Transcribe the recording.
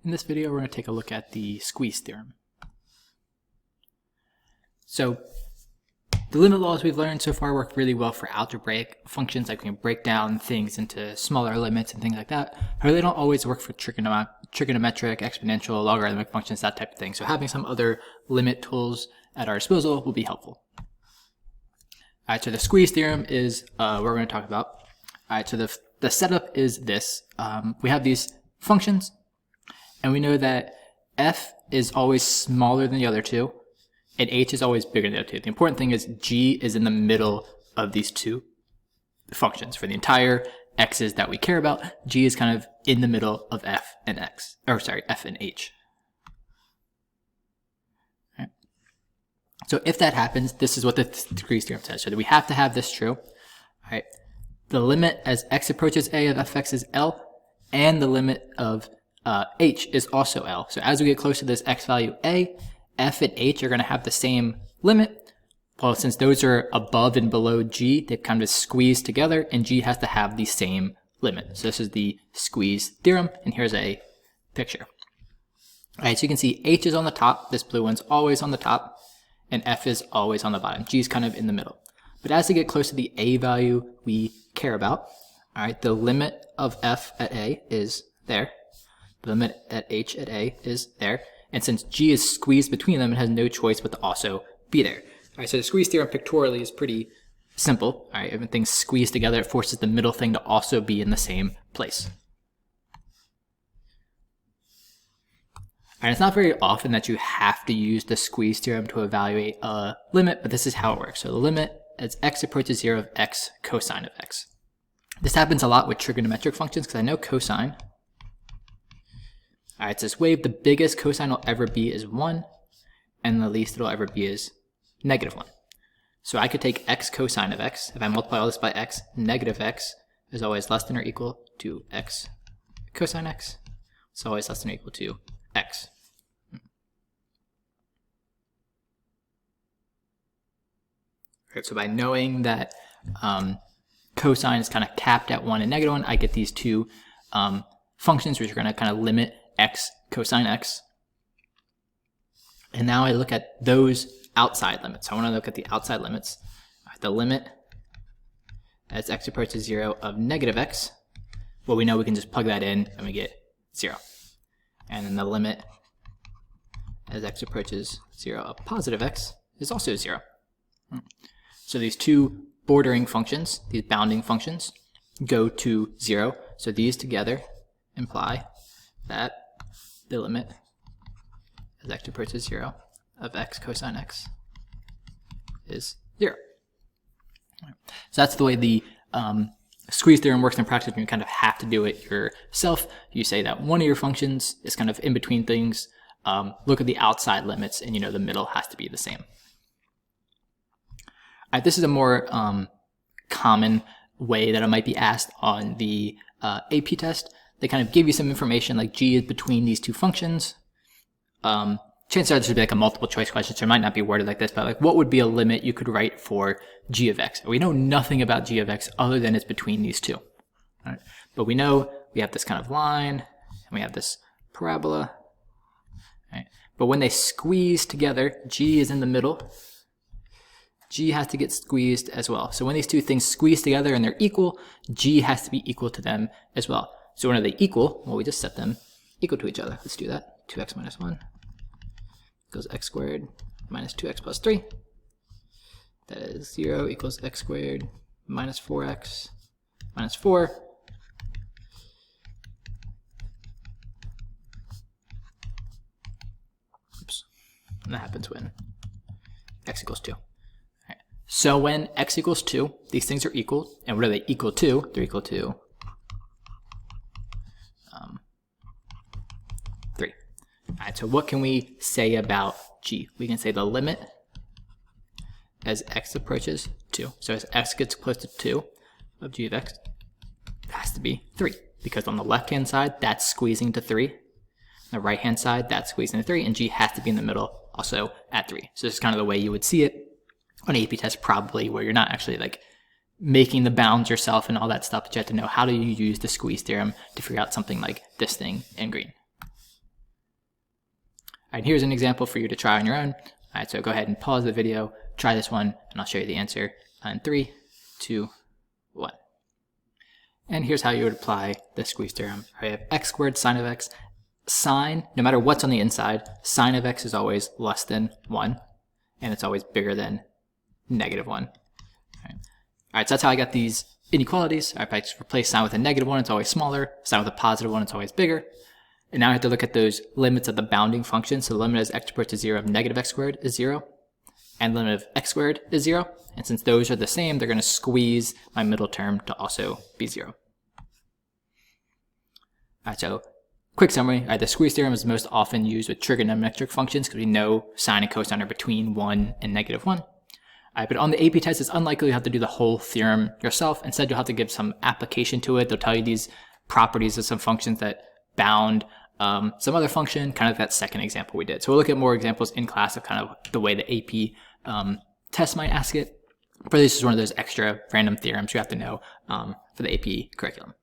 In this video, we're going to take a look at the Squeeze Theorem. So the limit laws we've learned so far work really well for algebraic functions, like we can break down things into smaller limits and things like that. However, they don't always work for trigonometric, exponential, logarithmic functions, that type of thing. So having some other limit tools at our disposal will be helpful. All right, so the Squeeze Theorem is what we're going to talk about. All right, so the setup is this. We have these functions, and we know that f is always smaller than the other two, and h is always bigger than the other two. The important thing is g is in the middle of these two functions. For the entire x's that we care about, g is kind of in the middle of f and x, or sorry, f and h. Right. So if that happens, this is what the Squeeze Theorem says. So that we have to have this true. All right. The limit as x approaches a of fx is L, and the limit of h is also L. So as we get close to this x value a, f and h are going to have the same limit. Well, since those are above and below g, they've kind of squeezed together, and g has to have the same limit. So this is the Squeeze Theorem, and here's a picture. All right, so you can see h is on the top, this blue one's always on the top, and f is always on the bottom. G is kind of in the middle. But as we get close to the a value we care about, all right, the limit of f at a is there. The limit at h at a is there. And since g is squeezed between them, it has no choice but to also be there. All right, so the Squeeze Theorem pictorially is pretty simple. All right, everything's squeezed together. It forces the middle thing to also be in the same place. And it's not very often that you have to use the Squeeze Theorem to evaluate a limit, but this is how it works. So the limit as x approaches 0 of x cosine of x. This happens a lot with trigonometric functions because I know cosine. All right, it's this wave. The biggest cosine will ever be is 1, and the least it'll ever be is -1. So I could take x cosine of x. If I multiply all this by x, negative x is always less than or equal to x cosine x. It's always less than or equal to x. Right, so by knowing that cosine is kind of capped at 1 and -1, I get these two functions which are going to kind of limit x cosine x. And now I look at those outside limits. So I want to look at the outside limits. The limit as x approaches 0 of negative x, well, we know we can just plug that in and we get 0. And then the limit as x approaches 0 of positive x is also 0. So these two bordering functions, these bounding functions, go to 0. So these together imply that the limit as x approaches 0 of x cosine x is 0. So that's the way the Squeeze Theorem works in practice. You kind of have to do it yourself. You say that one of your functions is kind of in between things. Look at the outside limits, and you know the middle has to be the same. All right, this is a more common way that it might be asked on the AP test. They kind of give you some information like g is between these two functions. Chances are this would be like a multiple choice question, so it might not be worded like this, but like what would be a limit you could write for g of x? We know nothing about g of x other than it's between these two. All right? But we know we have this kind of line, and we have this parabola. Right? But when they squeeze together, g is in the middle. G has to get squeezed as well. So when these two things squeeze together and they're equal, g has to be equal to them as well. So when are they equal? Well, we just set them equal to each other. Let's do that. 2x minus 1 equals x squared minus 2x plus 3. That is 0 equals x squared minus 4x minus 4. Oops. And that happens when x equals 2. So when x equals 2, these things are equal. And what are they equal to? They're equal to 3. All right, so what can we say about g? We can say the limit as x approaches 2. So as x gets close to 2 of g of x, it has to be 3. Because on the left-hand side, that's squeezing to 3. On the right-hand side, that's squeezing to 3. And g has to be in the middle also at 3. So this is kind of the way you would see it on an AP test, probably, where you're not actually like making the bounds yourself and all that stuff, but you have to know how do you use the Squeeze Theorem to figure out something like this thing in green. right, here's an example for you to try on your own. All right, so go ahead and pause the video, try this one, and I'll show you the answer in 3, 2, 1. And here's how you would apply the squeeze theorem. I have x squared sine of x. Sine, no matter what's on the inside, sine of x is always less than 1, and it's always bigger than negative 1. All right, so that's how I got these inequalities. All right, if I just replace sine with a negative 1, it's always smaller. Sine with a positive 1, it's always bigger. And now I have to look at those limits of the bounding function. So the limit as x approaches 0 of negative x squared is 0, and the limit of x squared is 0. And since those are the same, they're going to squeeze my middle term to also be 0. All right, so quick summary. All right, the squeeze theorem is most often used with trigonometric functions because we know sine and cosine are between 1 and negative 1. All right, but on the AP test, it's unlikely you have to do the whole theorem yourself. Instead, you'll have to give some application to it. They'll tell you these properties of some functions that bound some other function, kind of that second example we did. So we'll look at more examples in class of kind of the way the AP test might ask it. But this is one of those extra random theorems you have to know for the AP curriculum.